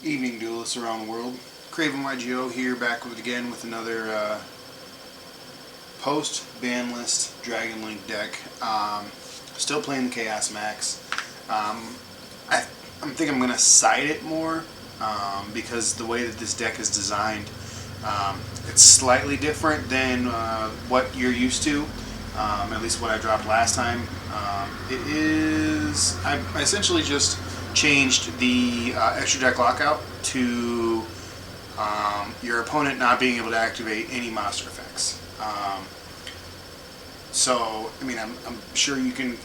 Evening duelists around the world. Craven YGO here, back again with another post Banlist Dragon Link deck. Still playing the Chaos Max. I think I'm gonna side it more because the way that this deck is designed, it's slightly different than what you're used to. At least what I dropped last time. I essentially just changed the extra deck lockout to your opponent not being able to activate any monster effects. So, I mean, I'm sure you can,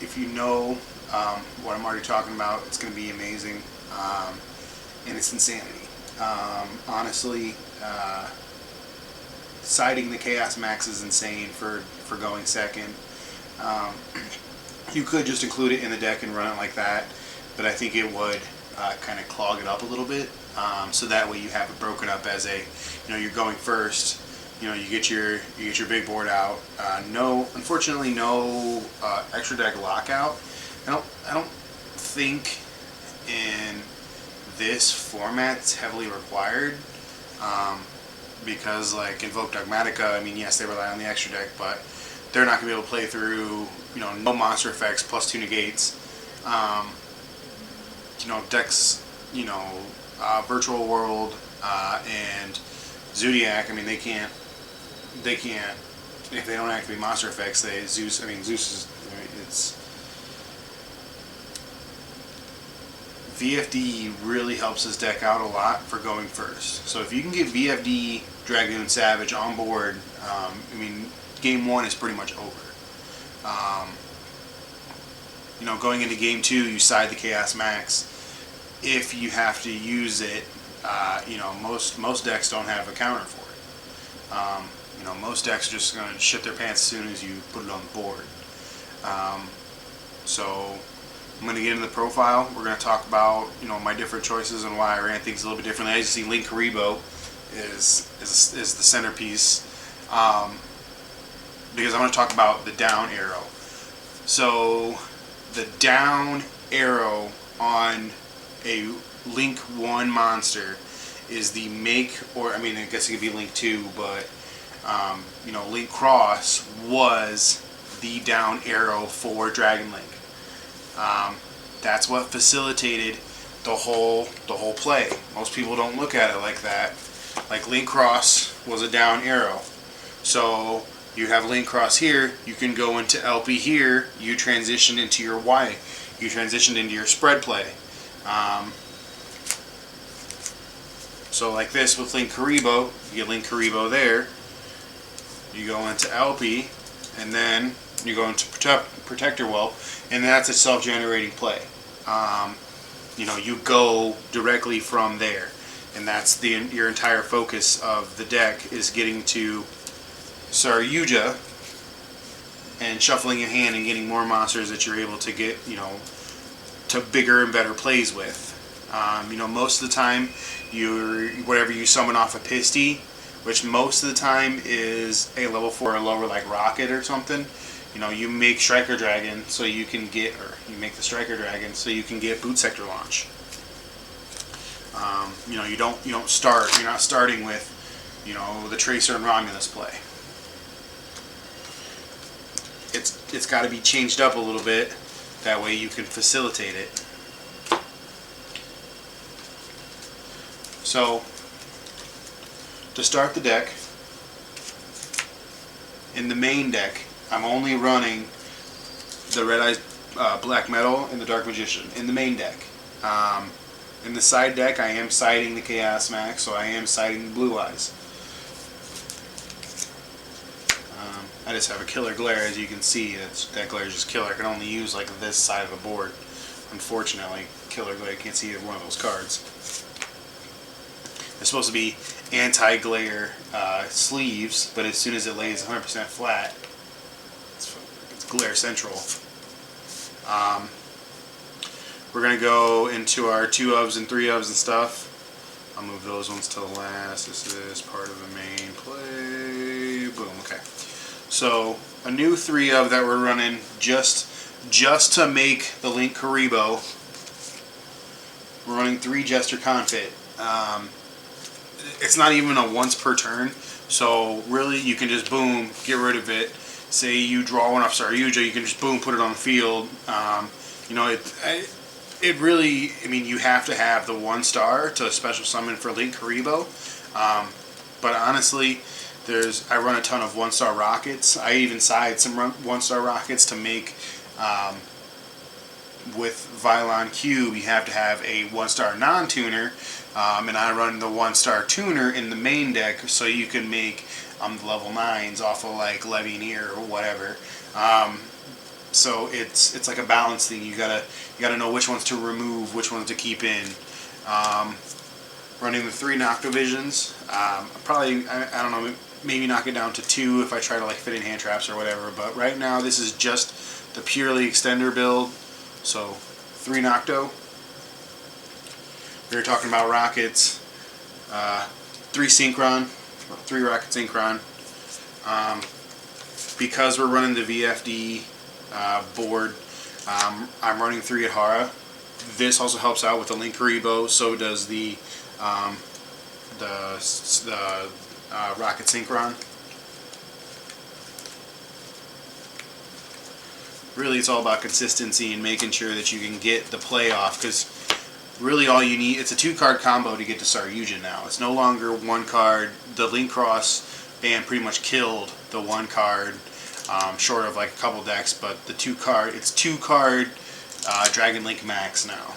if you know what I'm already talking about, it's going to be amazing, and it's insanity. Honestly, siding the Chaos Max is insane for going second. You could just include it in the deck and run it like that, but I think it would kind of clog it up a little bit. So that way you have it broken up as a, you're going first. You get your big board out. Unfortunately, no extra deck lockout. I don't think in this format it's heavily required. Because like Invoke Dogmatica, I mean, yes, they rely on the extra deck, but they're not going to be able to play through, no monster effects plus 2 negates. Decks, Virtual World and Zodiac, I mean, they can't, if they don't activate monster effects, Zeus is, it's, VFD really helps this deck out a lot for going first. So if you can get VFD Dragoon Savage on board, I mean, game 1 is pretty much over. Going into game 2, you side the Chaos Max. If you have to use it, most decks don't have a counter for it. Most decks are just going to shit their pants as soon as you put it on the board. So I'm going to get into the profile. We're going to talk about my different choices and why I ran things a little bit differently. As you see, Link Karibo is the centerpiece, because I'm going to talk about the down arrow. So the down arrow on a Link 1 monster is the make, or I guess it could be Link 2, but Link Cross was the down arrow for Dragon Link. That's what facilitated the whole play. Most people don't look at it like that. Like, Link Cross was a down arrow. So you have Link Cross here, you can go into LP here, you transition into your Y. You transitioned into your spread play. So like this with Link Karibo, you get Link Karibo there, you go into LP, and then you go into Protector Whelp, and that's a self-generating play. You go directly from there, and that's your entire focus of the deck is getting to Saryuja and shuffling your hand and getting more monsters that you're able to get, to bigger and better plays with. Most of the time, whatever you summon off a Pisty, which most of the time is a level 4 or lower, like Rocket or something. You make Striker Dragon so you can get, or you make the Striker Dragon so you can get Boot Sector Launch. You're not starting with, the Tracer and Romulus play. It's got to be changed up a little bit. That way you can facilitate it. So, to start the deck, in the main deck, I'm only running the Red Eyes Black Metal and the Dark Magician in the main deck. In the side deck, I am siding the Chaos Max, so I am siding the Blue Eyes. I just have a killer glare, as you can see. That glare is just killer. I can only use like this side of the board. Unfortunately, killer glare, I can't see either one of those cards. It's supposed to be anti-glare sleeves, but as soon as it lays 100% flat, it's glare central. We're going to go into our 2 ofs and 3 ofs and stuff. I'll move those ones to the last. This is part of the main play. Boom, okay. So, a new 3 of that we're running just to make the Link Karibo we're running 3 Jester Confit. It's not even a once per turn, so really you can just boom, get rid of it. Say you draw one off Saryuja, you can just boom, put it on the field. You know, it really, I mean, you have to have the 1-star to special summon for Link Karibo. But honestly, I run a ton of 1-star rockets. I even side some 1-star rockets to make, with Vylon Cube, you have to have a 1-star non-tuner. And I run the 1-star tuner in the main deck, so you can make the level 9s off of like Levianeer or whatever. So it's like a balance thing. You gotta know which ones to remove, which ones to keep in. Running the 3 Noctovisions. Probably I don't know, maybe knock it down to 2 if I try to like fit in hand traps or whatever. But right now this is just the purely extender build. So 3 Nocto. We were talking about rockets. 3 Synchron, 3 rocket Synchron. Because we're running the VFD board, I'm running 3 Adhara. This also helps out with the Link Karibo. So does the rocket Synchron. Really, it's all about consistency and making sure that you can get the play off, because really all you need, it's a 2-card combo to get to Saryuja now. It's no longer 1 card. The Link Cross ban pretty much killed the 1 card, short of like a couple decks, but the 2-card, it's 2-card Dragon Link Max now.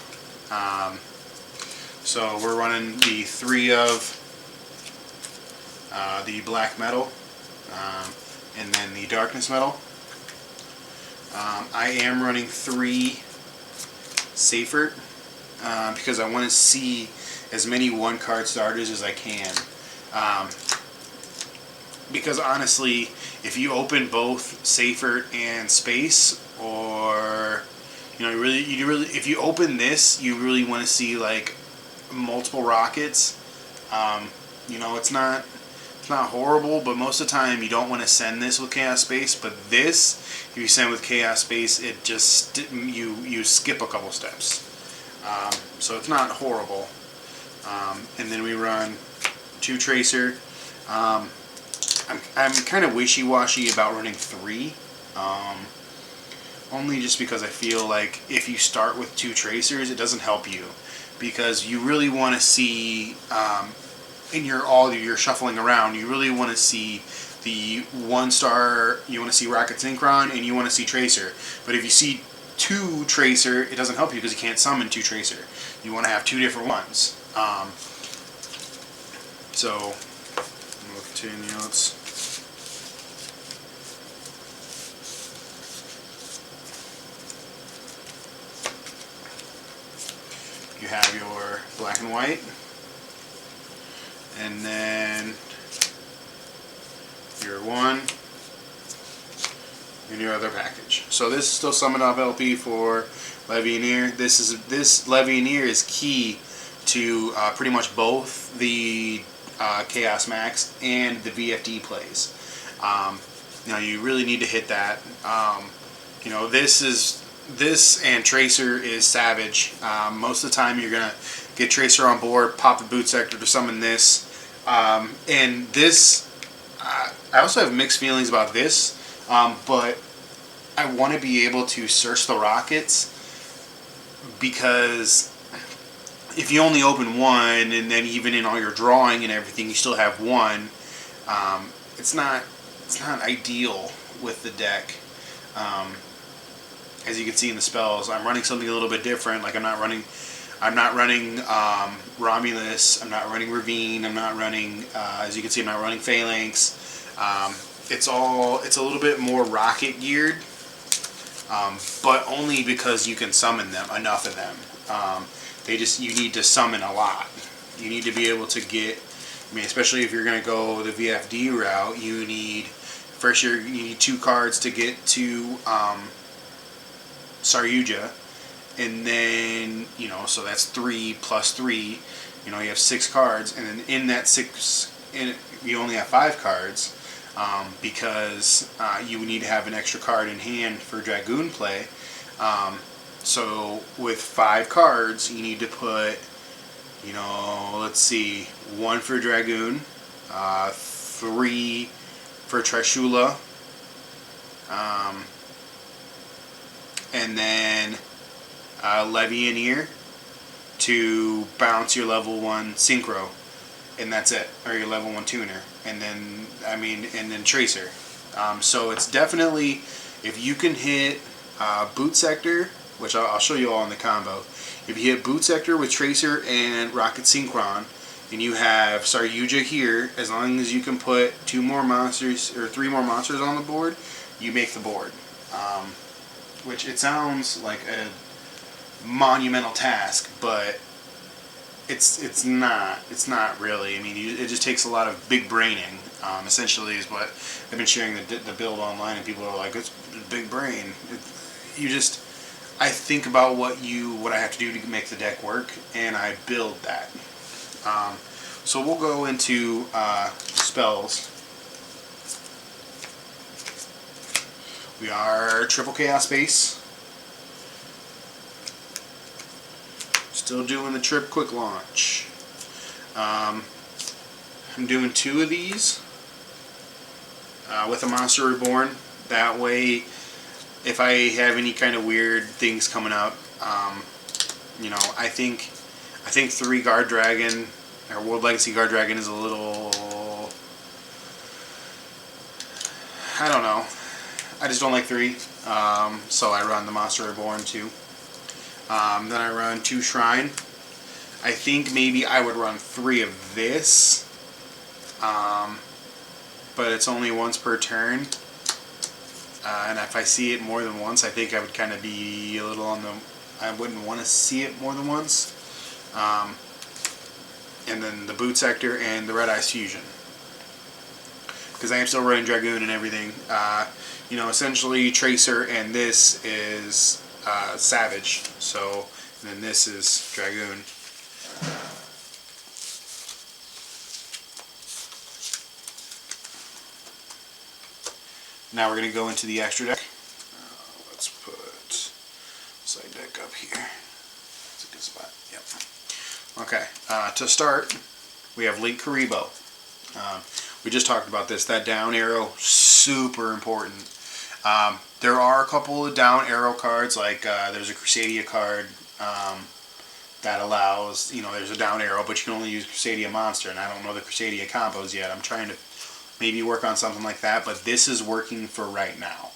So we're running the 3 of the Black Metal, and then the Darkness Metal. I am running 3 Seifert, because I want to see as many 1-card starters as I can. Because honestly, if you open both Seifert and Space, or you really, if you open this, you really want to see like multiple rockets. You know, it's not horrible, but most of the time you don't want to send this with Chaos Space. But this, if you send with Chaos Space, it just you skip a couple steps. So it's not horrible. And then we run 2 Tracer. I'm kind of wishy-washy about running 3. Only just because I feel like if you start with 2 Tracers, it doesn't help you, because you really want to see, in your shuffling around, you really want to see the 1-star, you want to see Rocket Synchron, and you want to see Tracer. But if you see 2 Tracer, it doesn't help you because you can't summon 2 Tracer. You want to have 2 different ones. So we'll continue. You have your black and white, and then your 1 and your other package. So this is still Summon Up LP for Levianeer. This Levianeer is key to pretty much both the Chaos Max and the VFD plays. You know, you really need to hit that. You know, this and Tracer is savage. Most of the time you're gonna get Tracer on board, pop the boot sector to summon this, and this. I also have mixed feelings about this, but I want to be able to search the rockets, because if you only open 1, and then even in all your drawing and everything, you still have 1, it's not ideal with the deck. As you can see in the spells, I'm running something a little bit different. Like I'm not running Romulus, I'm not running Ravine, I'm not running, as you can see, I'm not running Phalanx. It's a little bit more rocket geared, but only because you can summon them, enough of them. You need to summon a lot. You need to be able to get, I mean, especially if you're going to go the VFD route, you need 2 cards to get to Saryuja, and then, you know, so that's 3 plus 3, you know, you have 6 cards, and then in that 6, you only have 5 cards, because you need to have an extra card in hand for Dragoon play. So with 5 cards, you need to put You know, let's see, 1 for Dragoon, 3 for Trishula, and then Levianeer to bounce your level 1 Synchro, and that's it, or your level 1 tuner, and then Tracer. So it's definitely, if you can hit Boot Sector, which I'll show you all in the combo. If you hit Boot Sector with Tracer and Rocket Synchron, and you have Saryuja here, as long as you can put 2 more monsters or 3 more monsters on the board, you make the board. Which it sounds like a monumental task, but it's not really. I mean, it just takes a lot of big braining. Essentially, is what I've been sharing the build online, and people are like, "It's big brain." I think about what I have to do to make the deck work, and I build that. So we'll go into spells. We are triple Chaos Base. Still doing the Trip Quick Launch. I'm doing 2 of these with a Monster Reborn. That way, if I have any kind of weird things coming up, you know, I think 3 Guard Dragon or World Legacy Guard Dragon is a little, I don't know. I just don't like 3, so I run the Monster Reborn too. Then I run 2 Shrine. I think maybe I would run 3 of this, but it's only once per turn. And if I see it more than once, I think I would kind of be a little on the... I wouldn't want to see it more than once. And then the Boot Sector and the Red Eyes Fusion. Because I am still running Dragoon and everything. You know, essentially Tracer and this is Savage. So, and then this is Dragoon. Now we're going to go into the extra deck. Let's put side deck up here. That's a good spot. Yep. Okay. To start, we have Link Karibo. We just talked about this. That down arrow, super important. There are a couple of down arrow cards, like there's a Crusadia card that allows, you know, there's a down arrow, but you can only use Crusadia monster, and I don't know the Crusadia combos yet. I'm trying to maybe work on something like that, but this is working for right now.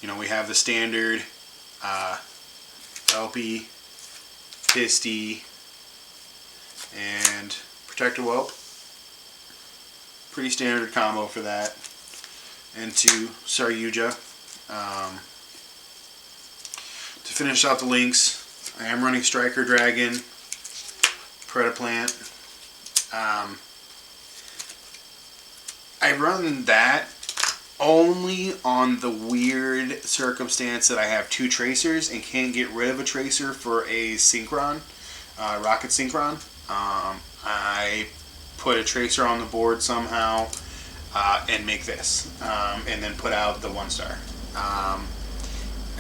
You know, we have the standard LP, Pisty, and Protector Whelp. Pretty standard combo for that. And 2 Saryuja. To finish out the links, I am running Striker Dragon, Predaplant. I run that only on the weird circumstance that I have 2 Tracers and can't get rid of a Tracer for a Synchron, Rocket Synchron. I put a Tracer on the board somehow and make this, and then put out the 1-star. I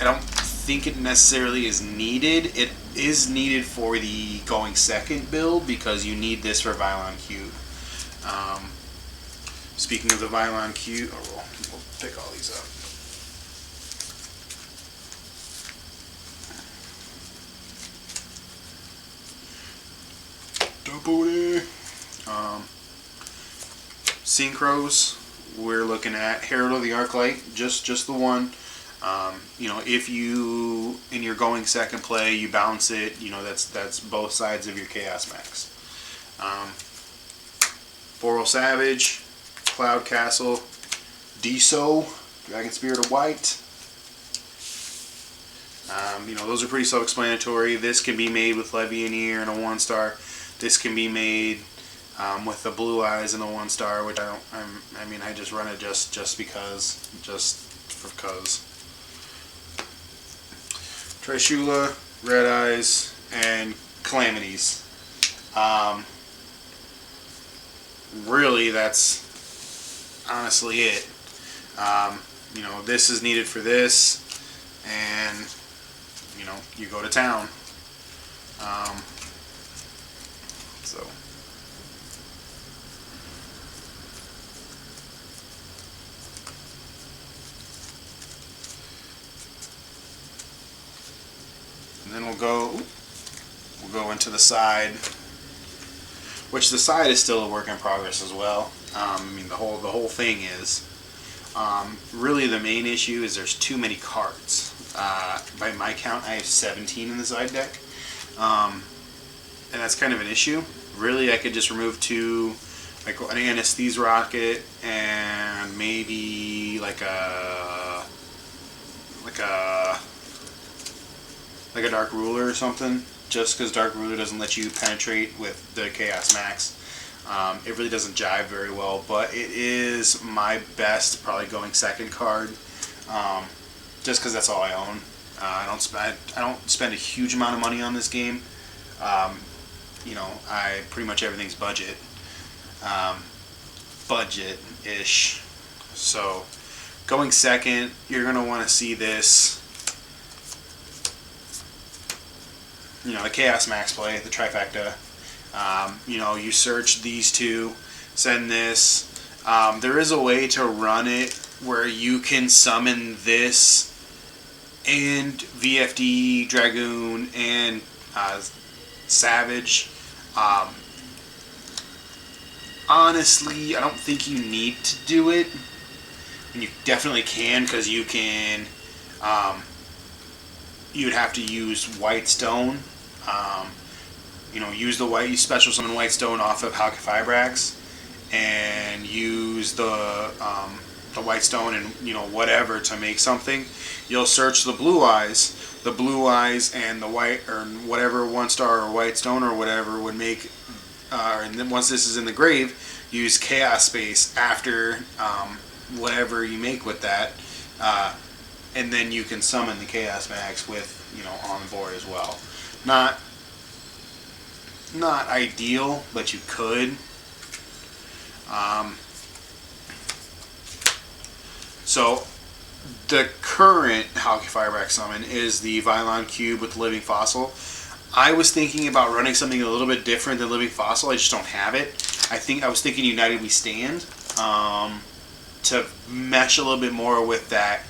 don't think it necessarily is needed. It is needed for the going second build because you need this for Vylon Q. Speaking of the Vylon Q, we'll pick all these up. Double Synchros, we're looking at Herald of the Arclight, just the one. You know, if you in your going second play you bounce it, you know that's both sides of your Chaos Max. Boral Savage, Cloud Castle, Deso, Dragon Spirit of White. You know, those are pretty self-explanatory. This can be made with Levianeer and a 1-star. This can be made with the Blue Eyes and a 1-star, which I just run it just because. Trishula, Red Eyes, and Calamities. Really, that's honestly it. You know, this is needed for this, and you know, you go to town. So. And then we'll go into the side, which the side is still a work in progress as well. I mean, the whole thing is. Really, the main issue is there's too many cards. By my count, I have 17 in the side deck, and that's kind of an issue. Really, I could just remove 2, like an Anesthese Rocket and maybe like a Dark Ruler or something. Just because Dark Ruler doesn't let you penetrate with the Chaos Max. It really doesn't jive very well, but it is my best, probably going second card, just because that's all I own. I don't spend a huge amount of money on this game. I pretty much everything's budget-ish. So going second, you're gonna want to see this. The Chaos Max play, the trifecta. You search these 2, send this. There is a way to run it where you can summon this and VFD, Dragoon, and Savage. Honestly, I don't think you need to do it. And you definitely can, because you can. You'd have to use White Stone. Use the you special summon White Stone off of Halqifibrax, and use the White Stone and whatever to make something. You'll search the Blue Eyes and the White, or whatever 1-star or White Stone or whatever would make. And then once this is in the grave, use Chaos Space after whatever you make with that, and then you can summon the Chaos Max with on the board as well. Not ideal, but you could. So the current Halqifibrax summon is the Vylon Cube with the Living Fossil. I was thinking about running something a little bit different than Living Fossil. I just don't have it. I was thinking United We Stand, to mesh a little bit more with that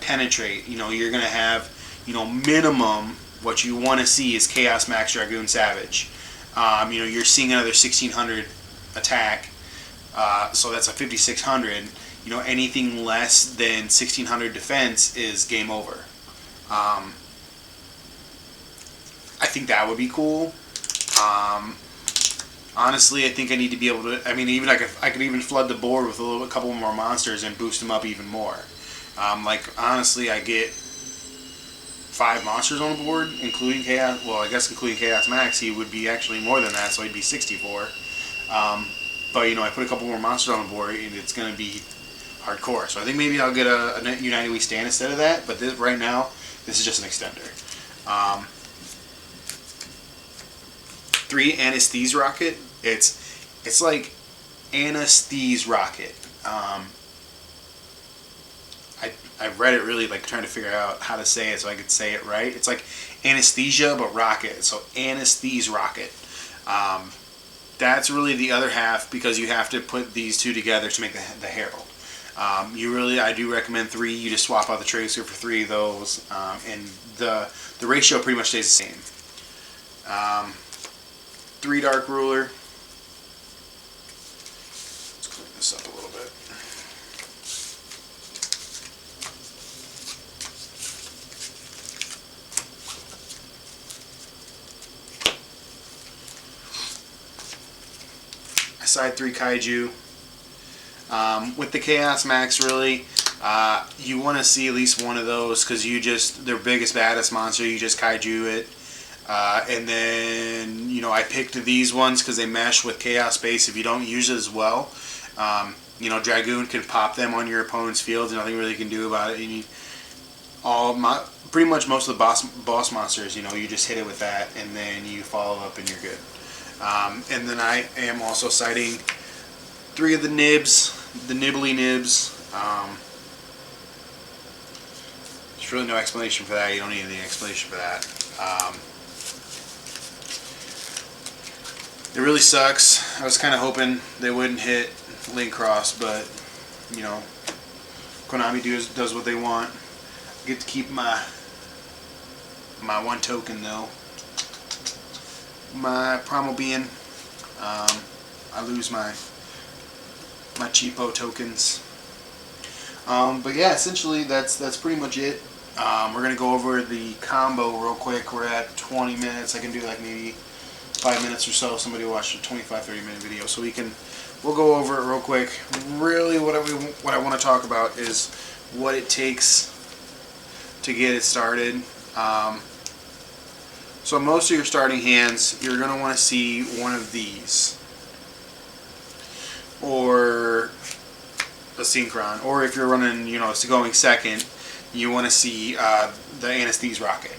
penetrate. You're gonna have minimum. What you want to see is Chaos Max Dragoon Savage. You're seeing another 1600 attack, so that's a 5600. Anything less than 1600 defense is game over. I think that would be cool. Honestly, I think I need to be able to. I mean, even I could even flood the board with a couple more monsters and boost them up even more. Honestly, I get 5 monsters on the board, including Chaos. Well, I guess including Chaos Max, he would be actually more than that, so he'd be 64. But I put a couple more monsters on the board, and it's going to be hardcore. So I think maybe I'll get a United We Stand instead of that. But right now, this is just an extender. 3 Anesthese Rocket. It's like Anesthese Rocket. I read it really trying to figure out how to say it so I could say it right. It's like anesthesia but rocket. So Anesthese Rocket. That's really the other half, because you have to put these 2 together to make the Herald. I do recommend 3. You just swap out the Tracer for 3 of those, and the ratio pretty much stays the same. 3 Dark Ruler. Let's clean this up a little bit. Side 3 Kaiju. With the Chaos Max, really, you want to see at least one of those, because their biggest, baddest monster, you just Kaiju it. And then, I picked these ones because they mesh with Chaos Space if you don't use it as well. Dragoon can pop them on your opponent's field. There's nothing really you can do about it. You need pretty much most of the boss monsters, you just hit it with that, and then you follow up and you're good. And then I am also citing 3 of the nibs, the nibbly nibs. There's really no explanation for that. You don't need any explanation for that. It really sucks. I was kind of hoping they wouldn't hit link cross, but you know, Konami does what they want. I get to keep my one token though. My problem being, I lose my cheapo tokens. But yeah, essentially that's pretty much it. We're gonna go over the combo real quick. We're at 20 minutes. I can do like maybe 5 minutes or so. Somebody watched a 25-30 minute video, so we'll go over it real quick. Really, what I want to talk about is what it takes to get it started. So most of your starting hands, you're going to want to see one of these, or a synchron, or if you're running, you know, it's going second, you want to see the Anesthese Rocket.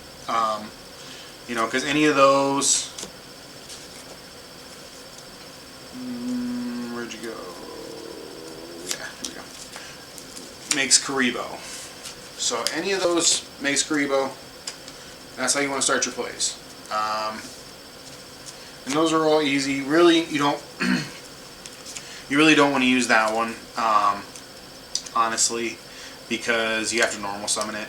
You know, because any of those, where'd you go? Yeah, here we go. Makes Karibo. So any of those makes Karibo. That's how you want to start your plays. And those are all easy. Really, you really don't want to use that one, honestly, because you have to normal summon it,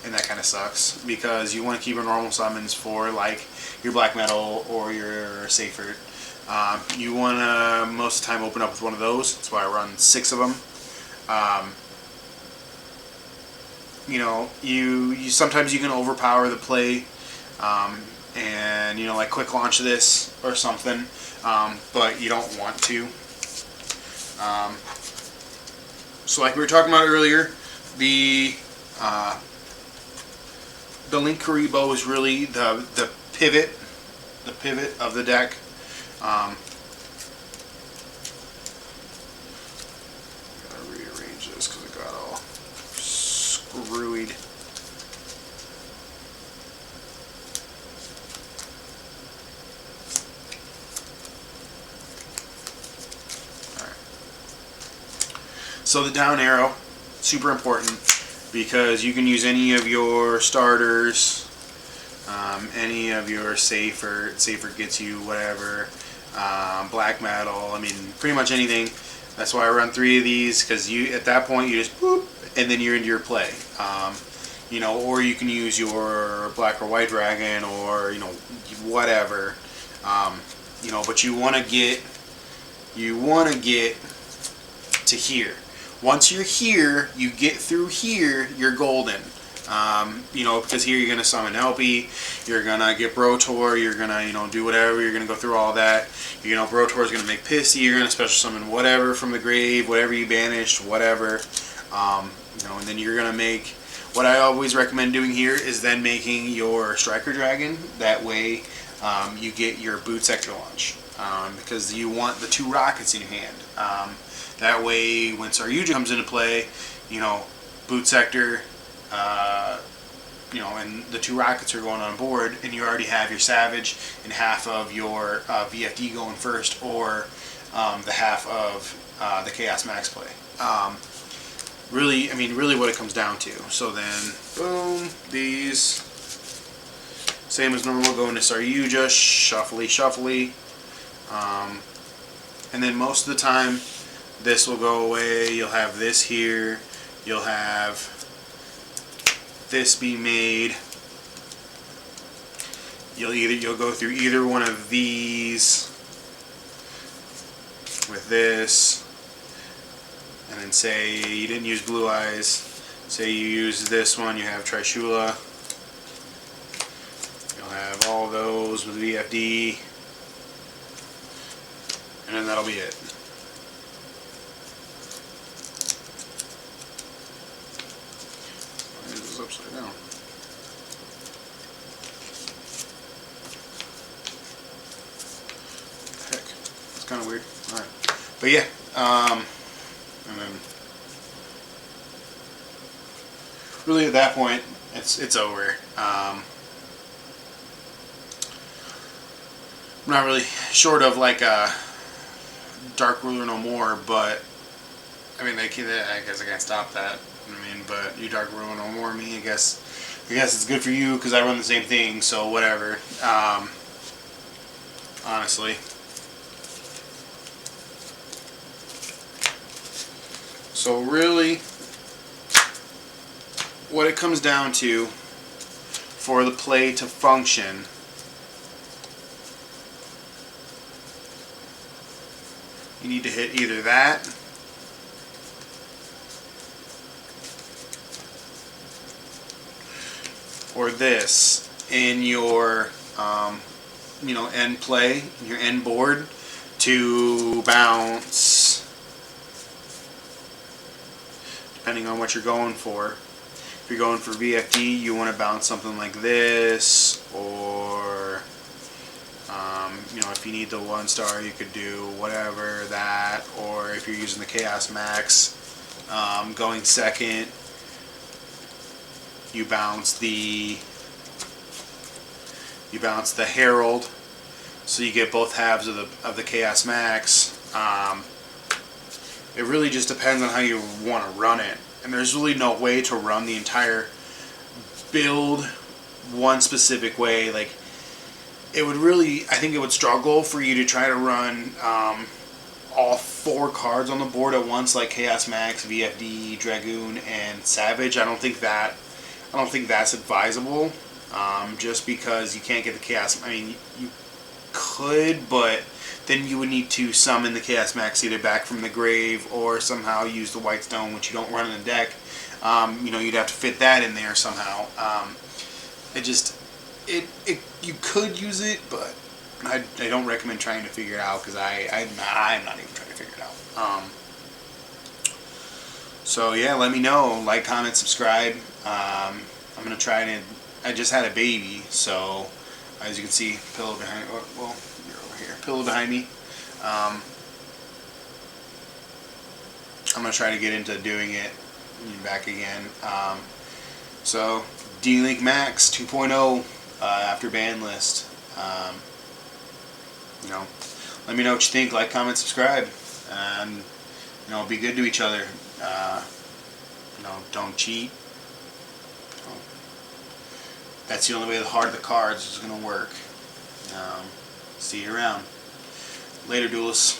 and that kind of sucks, because you want to keep your normal summons for like your black metal or your safer. You want to most of the time open up with one of those. That's why I run 6 of them. You know, you sometimes you can overpower the play, and you know, like quick launch this or something, but you don't want to. So like we were talking about earlier, the Link Karibo is really the pivot of the deck. Gotta rearrange this because it got all screwied. So the down arrow, super important, because you can use any of your starters, any of your safer gets you whatever, black metal, I mean pretty much anything. That's why I run 3 of these, because you at that point you just boop and then you're into your play. You know, or you can use your black or white dragon, or you know, whatever. You know, but you want to get to here. Once you're here, you get through here, you're golden. You know, because here you're going to summon LP, you're going to get Brotor, you're going to, you know, do whatever, you're going to go through all that. You know, Brotor is going to make Pissy, you're going to special summon whatever from the grave, whatever you banished, whatever. You know, and then you're going to make, what I always recommend doing here is then making your Striker Dragon. That way you get your Boot Sector launch, because you want the 2 rockets in your hand. That way, when Saryuja comes into play, you know, Boot Sector, you know, and the 2 rockets are going on board, and you already have your Savage and half of your VFD going first, or the half of the Chaos Max play. Really, I mean, really what it comes down to. So then, boom, these, same as normal, go into Saryuja, shuffly. And then most of the time, this will go away. You'll have this here. You'll have this be made. You'll go through either one of these with this, and then say you didn't use Blue Eyes. Say you use this one. You have Trishula. You'll have all those with VFD, and then that'll be it. Upside down. Heck, it's kind of weird. All right, but yeah, and then really at that point, it's over. I'm not really short of like a Dark Ruler no more, but I mean, I guess I can't stop that. I mean, but you Dark Ruler no more me, I guess it's good for you because I run the same thing, so whatever. honestly. So really, what it comes down to for the play to function, you need to hit either that or this in your end play, your end board, to bounce, depending on what you're going for. If you're going for VFD, you want to bounce something like this, or if you need the 1 star, you could do whatever, that, or if you're using the Chaos Max, going second, you bounce the Herald, so you get both halves of the Chaos Max. It really just depends on how you want to run it, and there's really no way to run the entire build one specific way. Like, I think it would struggle for you to try to run all 4 cards on the board at once, like Chaos Max, VFD, Dragoon, and Savage. I don't think that's advisable, just because you can't get the Chaos. I mean, you could, but then you would need to summon the Chaos Max either back from the grave or somehow use the White Stone, which you don't run in the deck. You'd have to fit that in there somehow. You could use it, but I don't recommend trying to figure it out, because I'm not even trying to figure it out. So yeah, let me know. Like, comment, subscribe. I'm gonna try to. I just had a baby, so as you can see, pillow behind. Well, you're over here. Pillow behind me. I'm gonna try to get into doing it back again. So D-Link Max 2.0 after Banlist. Let me know what you think. Like, comment, subscribe, and be good to each other. Don't cheat. That's the only way the heart of the cards is going to work. See you around. Later, duelists.